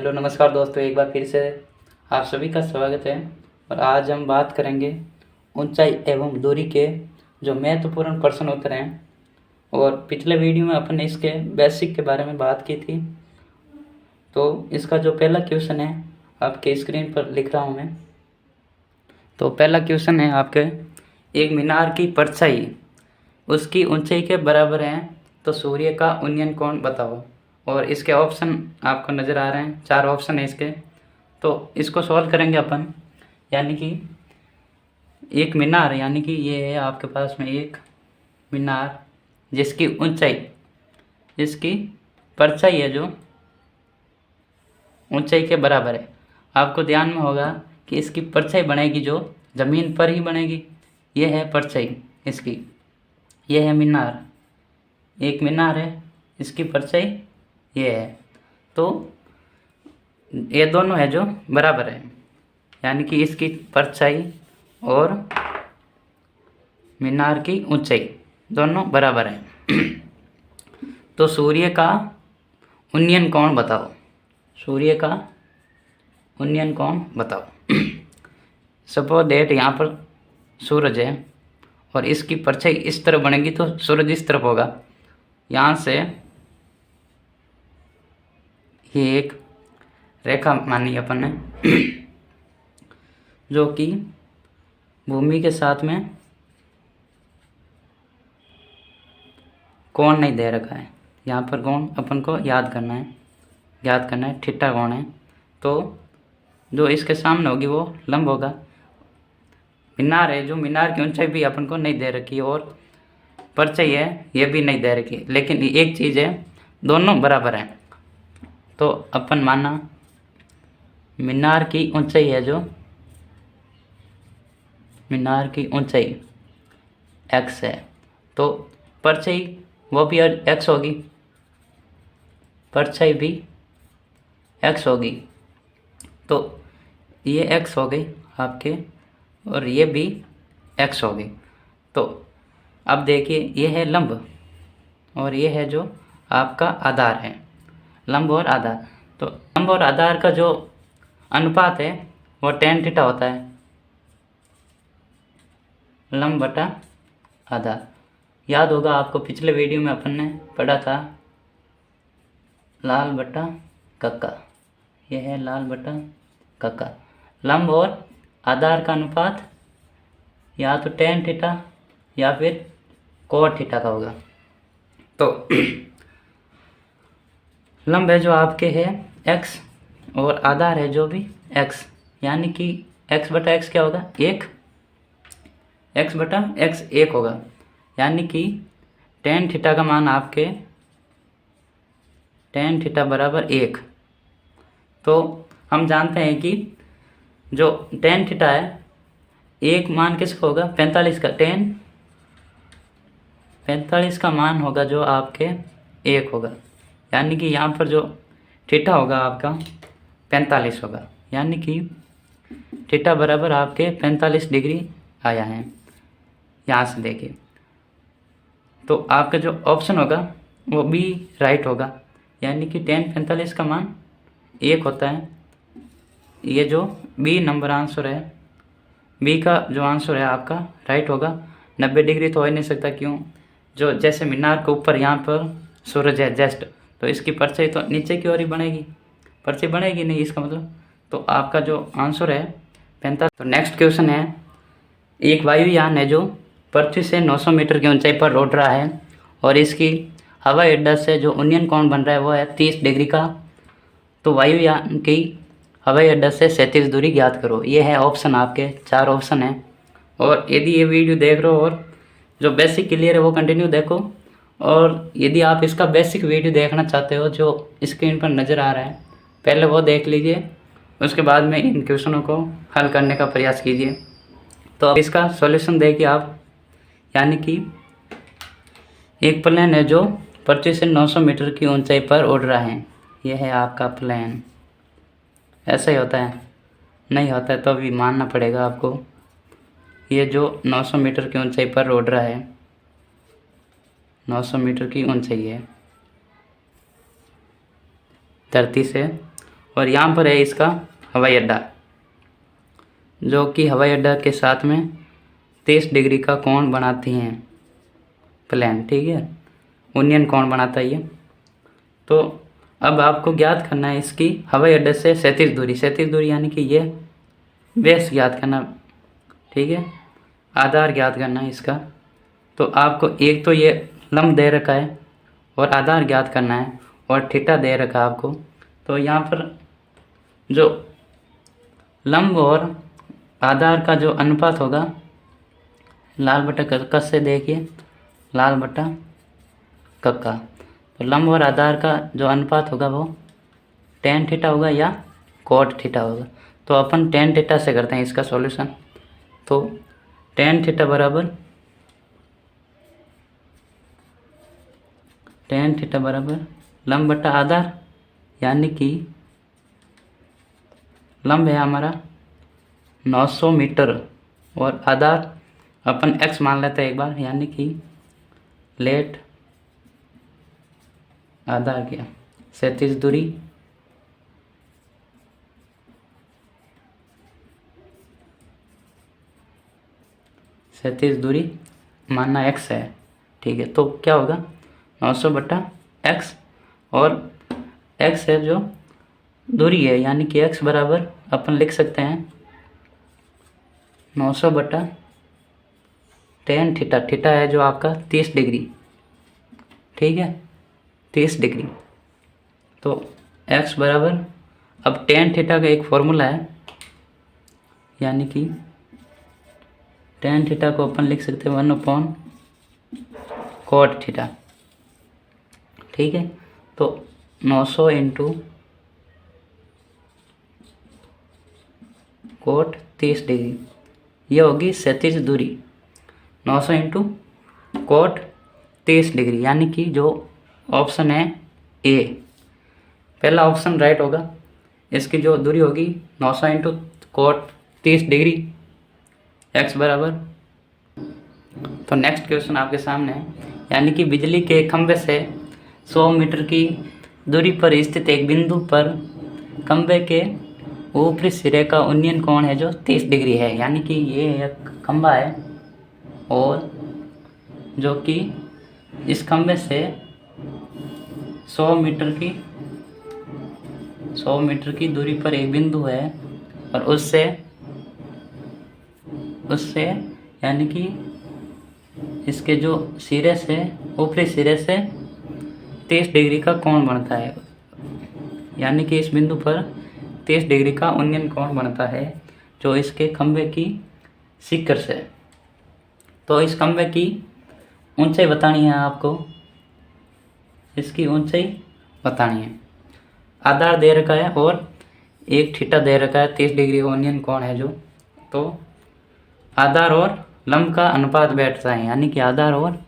Hello नमस्कार दोस्तों, एक बार फिर से आप सभी का स्वागत है। और आज हम बात करेंगे ऊंचाई एवं दूरी के जो महत्वपूर्ण प्रश्न उत्तर हैं। और पिछले वीडियो में अपन ने इसके बेसिक के बारे में बात की थी। तो इसका जो पहला क्वेश्चन है आपके स्क्रीन पर लिख रहा हूँ मैं। तो पहला क्वेश्चन है आपके, एक मीनार की परछाई उसकी ऊंचाई के बराबर है तो सूर्य का उन्नयन कोण बताओ। और इसके ऑप्शन आपको नज़र आ रहे हैं, 4 ऑप्शन है इसके। तो इसको सॉल्व करेंगे अपन। यानी कि एक मीनार, यानी कि ये है आपके पास में एक मीनार जिसकी ऊंचाई, जिसकी परछाई है जो ऊंचाई के बराबर है। आपको ध्यान में होगा कि इसकी परछाई बनेगी जो ज़मीन पर ही बनेगी। यह है परछाई इसकी, यह है मीनार। एक मीनार है, इसकी परछाई ये है। तो ये दोनों है जो बराबर है, यानी कि इसकी परछाई और मीनार की ऊंचाई दोनों बराबर है। तो सूर्य का उन्नयन कोण बताओ। सूर्य का उन्नयन कोण बताओ। सपोज दैट यहाँ पर सूरज है और इसकी परछाई इस तरफ बनेगी तो सूरज इस तरफ होगा। यहाँ से ये एक रेखा मानी अपन ने जो कि भूमि के साथ में कोण नहीं दे रखा है। यहाँ पर कोण अपन को याद करना है, थीटा कोण है। तो जो इसके सामने होगी वो लंब होगा। मीनार है जो मीनार की ऊंचाई भी अपन को नहीं दे रखी और परछाई है ये भी नहीं दे रखी, लेकिन एक चीज़ है, दोनों बराबर हैं। तो अपन माना मीनार की ऊंचाई है जो मीनार की ऊंचाई x है तो परछाई वो भी x होगी, परछाई भी x होगी। तो ये x हो गई आपके और ये भी x हो गई। तो अब देखिए ये है लंब और ये है जो आपका आधार है, लंब और आधार। तो लंब और आधार का जो अनुपात है वो tan थीटा होता है, लंब बटा आधार। याद होगा आपको, पिछले वीडियो में अपन ने पढ़ा था लाल बटा कक्का। यह है लाल बटा कक्का। लंब और आधार का अनुपात या तो tan थीटा या फिर cot थीटा का होगा। तो लंब है जो आपके है x और आधार है जो भी x, यानी कि x बटा x क्या होगा, 1। x बटा x 1 होगा, यानी कि tan थीटा का मान आपके tan थीटा बराबर 1। तो हम जानते हैं कि जो tan थीटा है एक मान किसका होगा, 45 का। tan 45 का मान होगा जो आपके 1 होगा, यानी कि यहाँ पर जो थीटा होगा आपका 45 होगा, यानी कि थीटा बराबर आपके 45 डिग्री आया है। यहाँ से देखिए तो आपका जो ऑप्शन होगा वो बी राइट होगा, यानी कि tan 45 का मान 1 होता है। ये जो बी नंबर आंसर है, बी का जो आंसर है आपका राइट होगा। 90 डिग्री तो हो ही नहीं सकता, क्यों, जो जैसे मीनार के ऊपर यहाँ पर सूरज है जस्ट, तो इसकी परछाई तो नीचे की ओर ही बनेगी, परछाई बनेगी नहीं इसका मतलब। तो आपका जो आंसर है 45। तो नेक्स्ट क्वेश्चन है, एक वायुयान है जो पृथ्वी से 900 मीटर की ऊंचाई पर उड़ रहा है और इसकी हवाई अड्डा से जो उन्नयन कोण बन रहा है वो है 30 डिग्री का। तो वायुयान की हवाई अड्डा से 37 दूरी ज्ञात करो। ये है ऑप्शन, आपके 4 ऑप्शन हैं। और यदि ये वीडियो देख रहे हो और जो बेसिक क्लियर है वो कंटिन्यू देखो, और यदि आप इसका बेसिक वीडियो देखना चाहते हो जो स्क्रीन पर नज़र आ रहा है पहले वो देख लीजिए, उसके बाद में इन क्वेश्चनों को हल करने का प्रयास कीजिए। तो अब इसका सॉल्यूशन देखिए आप, यानी कि एक प्लेन है जो पृथ्वी से 900 मीटर की ऊंचाई पर उड़ रहा है। यह है आपका प्लेन। ऐसा ही होता है, नहीं होता है तो अभी मानना पड़ेगा आपको। ये जो 900 मीटर की ऊंचाई पर उड़ रहा है, 900 मीटर की ऊंचाई है धरती से, और यहाँ पर है इसका हवाई अड्डा, जो कि हवाई अड्डा के साथ में 30 डिग्री का कोण बनाती हैं प्लेन, ठीक है, उन्नयन कोण बनाता है ये। तो अब आपको ज्ञात करना है इसकी हवाई अड्डे से क्षैतिज दूरी यानी कि ये बेस ज्ञात करना, ठीक है, आधार ज्ञात करना है इसका। तो आपको एक तो ये लंब दे रखा है और आधार ज्ञात करना है और थीटा दे रखा है आपको। तो यहाँ पर जो लंब और आधार का जो अनुपात होगा, लाल बटा कक्का से देखिए, लाल बटा कक्का, तो लंब और आधार का जो अनुपात होगा वो tan थीटा होगा या cot थीटा होगा। तो अपन tan थीटा से करते हैं इसका सॉल्यूशन। तो tan थीटा बराबर लंब बटा आधार, यानी कि लंब है हमारा 900 मीटर और आधार अपन x मान लेते हैं एक बार, यानी कि लेट आधार क्या क्षैतिज दूरी मानना x है, ठीक है। तो क्या होगा 900 बटा x, और x है जो दूरी है, यानी कि x बराबर अपन लिख सकते हैं 900 बटा tan थीटा, थीटा है जो आपका 30 डिग्री, ठीक है, 30 डिग्री। तो x बराबर, अब tan थीटा का एक फॉर्मूला है, यानी कि tan थीटा को अपन लिख सकते हैं 1/cot थीटा, ठीक है। तो 900 इंटू cot 30 डिग्री, ये होगी क्षैतिज दूरी। 900 इंटू cot 30 डिग्री, यानी कि जो ऑप्शन है ए, पहला ऑप्शन राइट होगा। इसकी जो दूरी होगी 900 इंटू cot 30 डिग्री, x बराबर। तो नेक्स्ट क्वेश्चन आपके सामने है, यानी कि बिजली के खंभे से 100 मीटर की दूरी पर स्थित एक बिंदु पर खंभे के ऊपरी सिरे का उन्नयन कोण है जो 30 डिग्री है। यानी कि ये एक खंभा है और जो कि इस खंभे से 100 मीटर की दूरी पर एक बिंदु है और उससे यानी कि इसके जो सिरे से, ऊपरी सिरे से 30 डिग्री का कोण बनता है, यानी कि इस बिंदु पर 30 डिग्री का उन्नयन कोण बनता है जो इसके खंभे की शिखर से। तो इस खंभे की ऊंचाई बतानी है आपको, इसकी ऊंचाई बतानी है। आधार दे रखा है और एक थीटा दे रखा है, 30 डिग्री उन्नयन कोण है जो। तो आधार और लंब का अनुपात बैठता है, यानी कि आधार और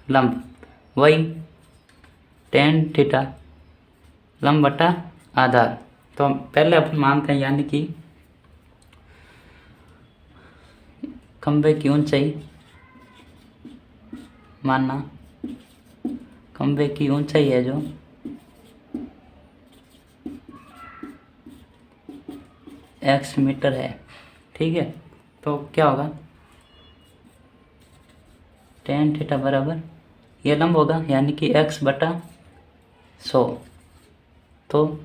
लंब वही tan थीटा लंब बटा आधार। तो पहले अपन मानते हैं, यानी कि खंभे की ऊंचाई मानना, खंभे की ऊंचाई है जो x मीटर है, ठीक है। तो क्या होगा tan थीटा बराबर ये लंब होगा, यानी कि x बटा 100। तो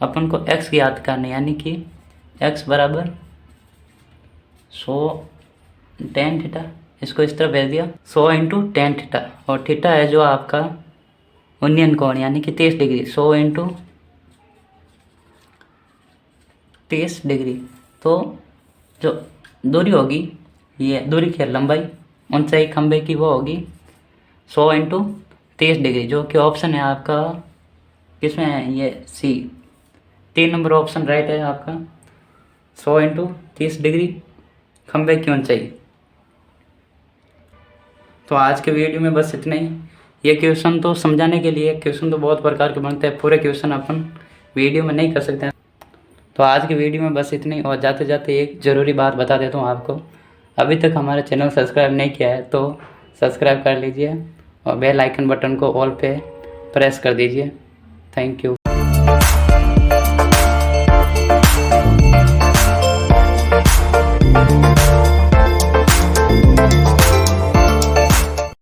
अपन को x याद करना, यानी कि x बराबर 100 tan थीटा, इसको इस तरह भेज दिया 100 इंटू tan थीटा, और थीटा है जो आपका उन्नयन कोण, यानी कि 30 डिग्री, 100 इंटू 30 डिग्री। तो जो दूरी होगी, ये दूरी की लंबाई, ऊंचाई खंभे की वो होगी 100 इंटू 30 डिग्री, जो कि ऑप्शन है आपका किसमें है, ये सी, 3 नंबर ऑप्शन राइट है आपका। 100 इंटू 30 डिग्री खंभे की ऊंचाई। तो आज के वीडियो में बस इतना ही। ये क्वेश्चन तो समझाने के लिए, क्वेश्चन तो बहुत प्रकार के बनते हैं, पूरे क्वेश्चन अपन वीडियो में नहीं कर सकते हैं। तो आज के वीडियो में बस इतनी, और जाते जाते एक ज़रूरी बात बता देता हूँ आपको। अभी तक हमारा चैनल सब्सक्राइब नहीं किया है तो सब्सक्राइब कर लीजिए और बेल आइकन बटन को ऑल पे प्रेस कर दीजिए। Thank you.